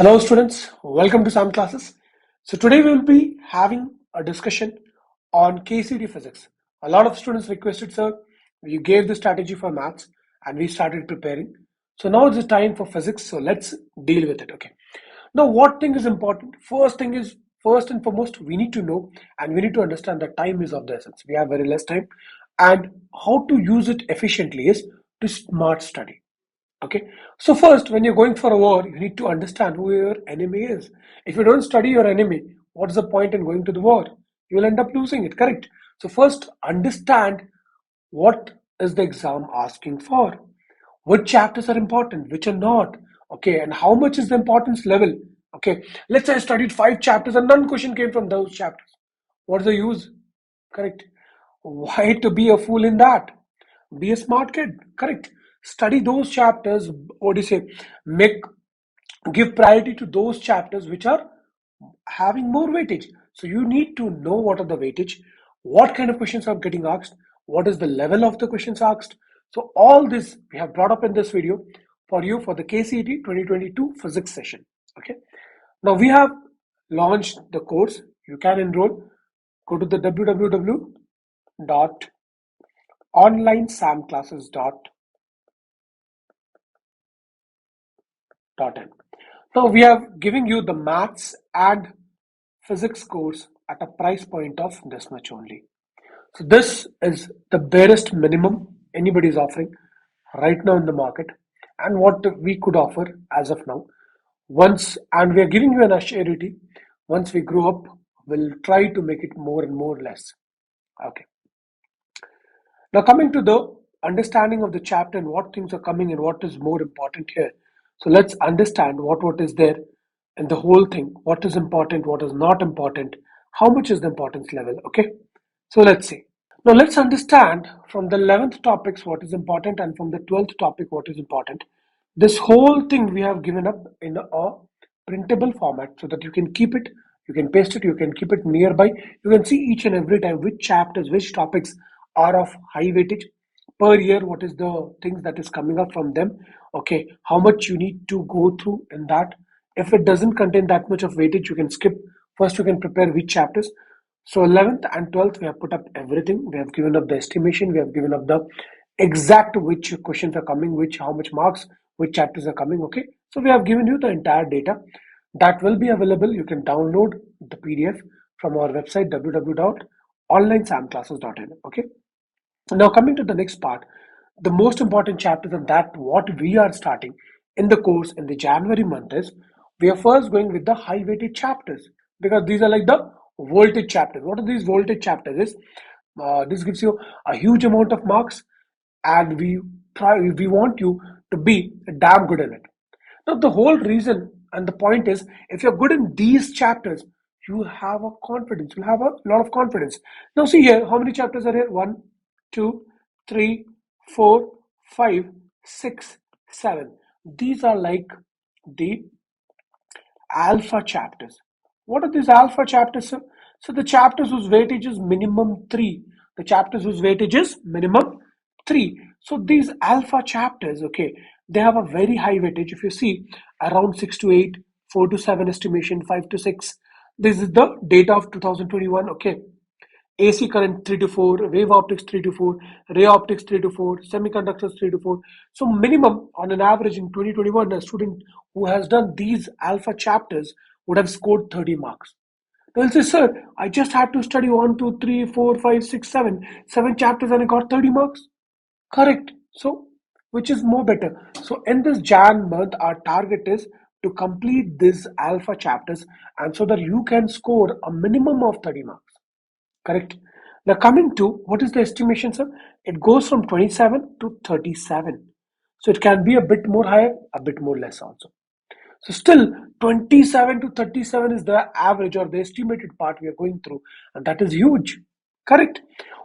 Hello students, welcome to Samclasses. So today we will be having a discussion on KCET physics. A lot of students requested, sir, you gave the strategy for maths and we started preparing. So now it's the time for physics, so let's deal with it, okay? Now what thing is important? First and foremost, we need to know and we need to understand that time is of the essence. We have very less time and how to use it efficiently is to smart study. Okay, so first, when you're going for a war, you need to understand who your enemy is. If you don't study your enemy, what's the point in going to the war? You will end up losing it, correct? So, first, understand what is the exam asking for, which chapters are important, which are not, okay, and how much is the importance level. Okay, let's say I studied 5 chapters and none question came from those chapters. What's the use? Correct. Why to be a fool in that? Be a smart kid. Correct. Study those chapters. What do you say? Make Give priority to those chapters which are having more weightage. So you need to know what are the weightage, what kind of questions are getting asked, what is the level of the questions asked. So all this we have brought up in this video for you for the KCET 2022 physics session. Okay. Now we have launched the course. You can enroll. Go to the www.onlinesamclasses.in. Now we are giving you the maths and physics course at a price point of this much only. So this is the barest minimum anybody is offering right now in the market and what we could offer as of now. We are giving you an assurity. Once we grow up, we'll try to make it more and more less. Okay. Now coming to the understanding of the chapter and what things are coming and what is more important here. So let's understand what is there in the whole thing. What is important, what is not important, how much is the importance level. Okay. So let's see. Now let's understand from the 11th topics what is important and from the 12th topic what is important. This whole thing we have given up in a printable format so that you can keep it, you can paste it, you can keep it nearby. You can see each and every time which chapters, which topics are of high weightage per year, what is the things that is coming up from them. Okay, how much you need to go through in that. If it doesn't contain that much of weightage, you can skip. First, you can prepare which chapters. So 11th and 12th, we have put up everything. We have given up the estimation. We have given up the exact which questions are coming, which how much marks, which chapters are coming. Okay. So we have given you the entire data that will be available. You can download the PDF from our website www.onlinesamclasses.in. Okay. Now coming to the next part, the most important chapters and that what we are starting in the course in the January month is we are first going with the high weighted chapters because these are like the voltage chapters. What are these voltage chapters is this gives you a huge amount of marks and we want you to be damn good in it. Now the whole reason and the point is if you're good in these chapters you have a confidence, you'll have a lot of confidence. Now see here how many chapters are here. 1, 2, 3, 4, 5, 6, 7. These are like the alpha chapters. What are these alpha chapters, sir? So the chapters whose weightage is minimum 3. The chapters whose weightage is minimum 3. So these alpha chapters, okay, they have a very high weightage. If you see around 6 to 8, 4 to 7 estimation, 5 to 6. This is the data of 2021, okay. AC current 3 to 4, wave optics 3 to 4, ray optics 3 to 4, semiconductors 3 to 4. So minimum on an average in 2021, a student who has done these alpha chapters would have scored 30 marks. They'll say, sir, I just had to study 1, 2, 3, 4, 5, 6, 7, 7 chapters and I got 30 marks. Correct. So which is more better? So in this Jan month, our target is to complete these alpha chapters and so that you can score a minimum of 30 marks. Correct. Now coming to what is the estimation, sir? It goes from 27 to 37. So it can be a bit more higher, a bit more less also. So still 27 to 37 is the average or the estimated part we are going through, and that is huge. Correct.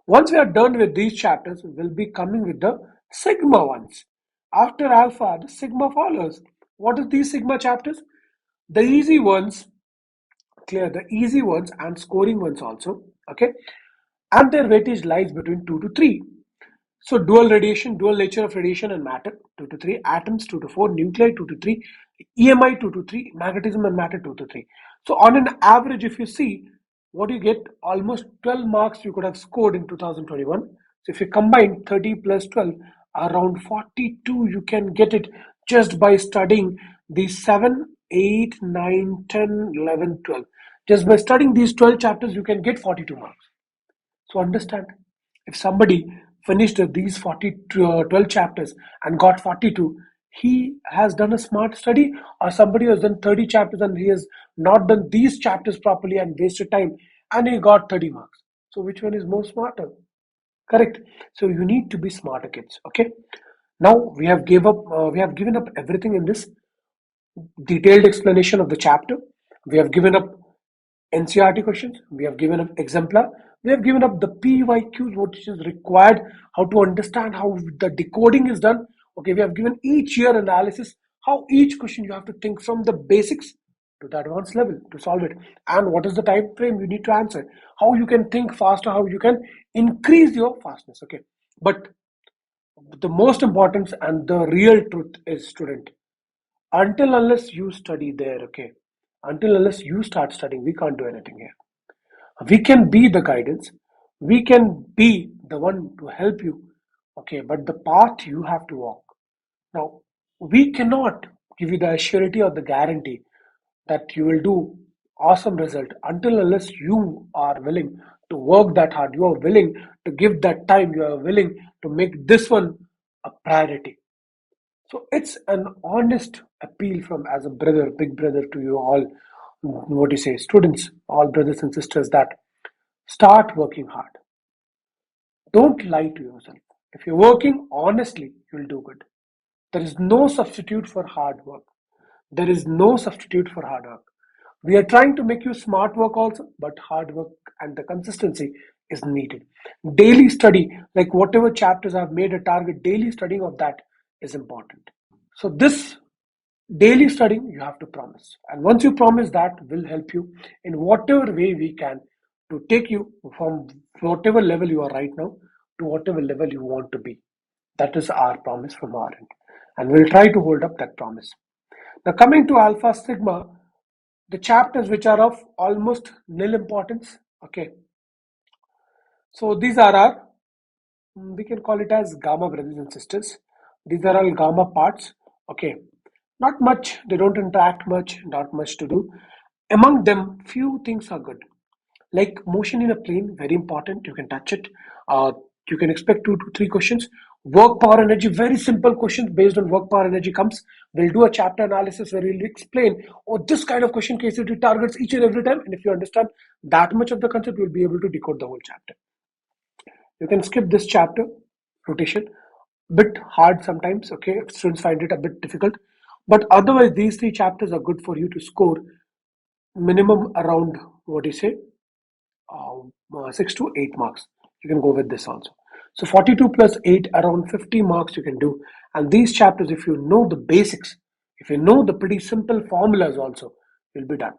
Once we are done with these chapters, we will be coming with the sigma ones. After alpha, the sigma follows. What are these sigma chapters? The easy ones, clear, the easy ones and scoring ones also, okay, and their weightage lies between 2 to 3. So dual radiation, dual nature of radiation and matter, 2 to 3, atoms 2 to 4, nuclei 2 to 3, EMI 223, magnetism and matter 223. So on an average, if you see what you get, almost 12 marks you could have scored in 2021. So if you combine 30 plus 12, around 42 you can get it just by studying these 7, 8, 9, 10, 11, 12. Just by studying these 12 chapters, you can get 42 marks. So understand, if somebody finished these 12 chapters and got 42, he has done a smart study, or somebody has done 30 chapters and he has not done these chapters properly and wasted time and he got 30 marks. So which one is more smarter? Correct. So you need to be smarter, kids. Okay. Now we have given up everything in this detailed explanation of the chapter. We have given up NCRT questions, we have given up exemplar, we have given up the PYQs, which is required, how to understand how the decoding is done. Okay, we have given each year analysis, how each question you have to think from the basics to the advanced level to solve it, and what is the time frame you need to answer, how you can think faster, how you can increase your fastness. Okay, but the most important and the real truth is, student, until unless you study there, okay, until unless you start studying, we can't do anything here. We can be the guidance, we can be the one to help you, okay, but the path you have to walk. Now, we cannot give you the surety or the guarantee that you will do awesome result until unless you are willing to work that hard, you are willing to give that time, you are willing to make this one a priority. So it's an honest appeal from, as a brother, big brother, to you all, what do you say, students, all brothers and sisters, that start working hard. Don't lie to yourself. If you're working honestly, you'll do good. There is no substitute for hard work. There is no substitute for hard work. We are trying to make you smart work also, but hard work and the consistency is needed. Daily study, like whatever chapters I've made a target, daily studying of that is important. So this daily studying you have to promise, and once you promise, that will help you in whatever way we can to take you from whatever level you are right now to whatever level you want to be. That is our promise from our end, and we'll try to hold up that promise. Now, coming to alpha sigma, the chapters which are of almost nil importance, okay, so these are our, we can call it as gamma, brothers and sisters. These are all gamma parts. Okay, not much, they don't interact much, not much to do. Among them, few things are good. Like motion in a plane, very important. You can touch it. You can expect 2 to 3 questions. Work power energy, very simple questions based on work power energy comes. We'll do a chapter analysis where we'll explain, oh, this kind of question KCET targets each and every time. And if you understand that much of the concept, you'll be able to decode the whole chapter. You can skip this chapter, rotation, bit hard sometimes, okay, if students find it a bit difficult, but otherwise these 3 chapters are good for you to score minimum around, what do you say, 6 to 8 marks. You can go with this also. So 42 plus 8, around 50 marks you can do. And these chapters, if you know the basics, if you know the pretty simple formulas also, you'll be done.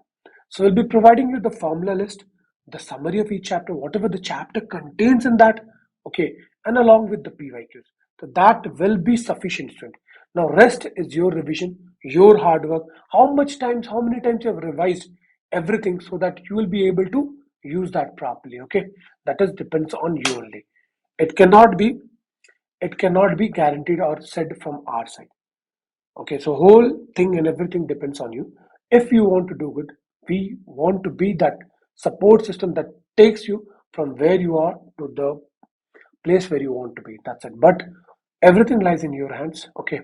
So we'll be providing you the formula list, the summary of each chapter, whatever the chapter contains in that, okay, and along with the PYQs. So that will be sufficient, student. Now rest is your revision, your hard work, how many times you have revised everything so that you will be able to use that properly. Okay, that is depends on you only. It cannot be, it cannot be guaranteed or said from our side. Okay, so whole thing and everything depends on you. If you want to do good, we want to be that support system that takes you from where you are to the place where you want to be. That's it. But everything lies in your hands. Okay,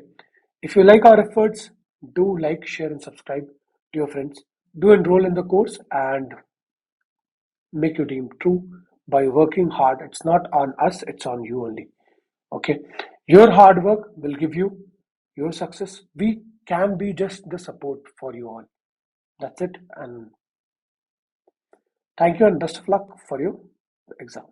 if you like our efforts, do like, share and subscribe to your friends. Do enroll in the course and make your dream true by working hard. It's not on us, it's on you only. Okay, your hard work will give you your success. We can be just the support for you all. That's it, and thank you and best of luck for your exams.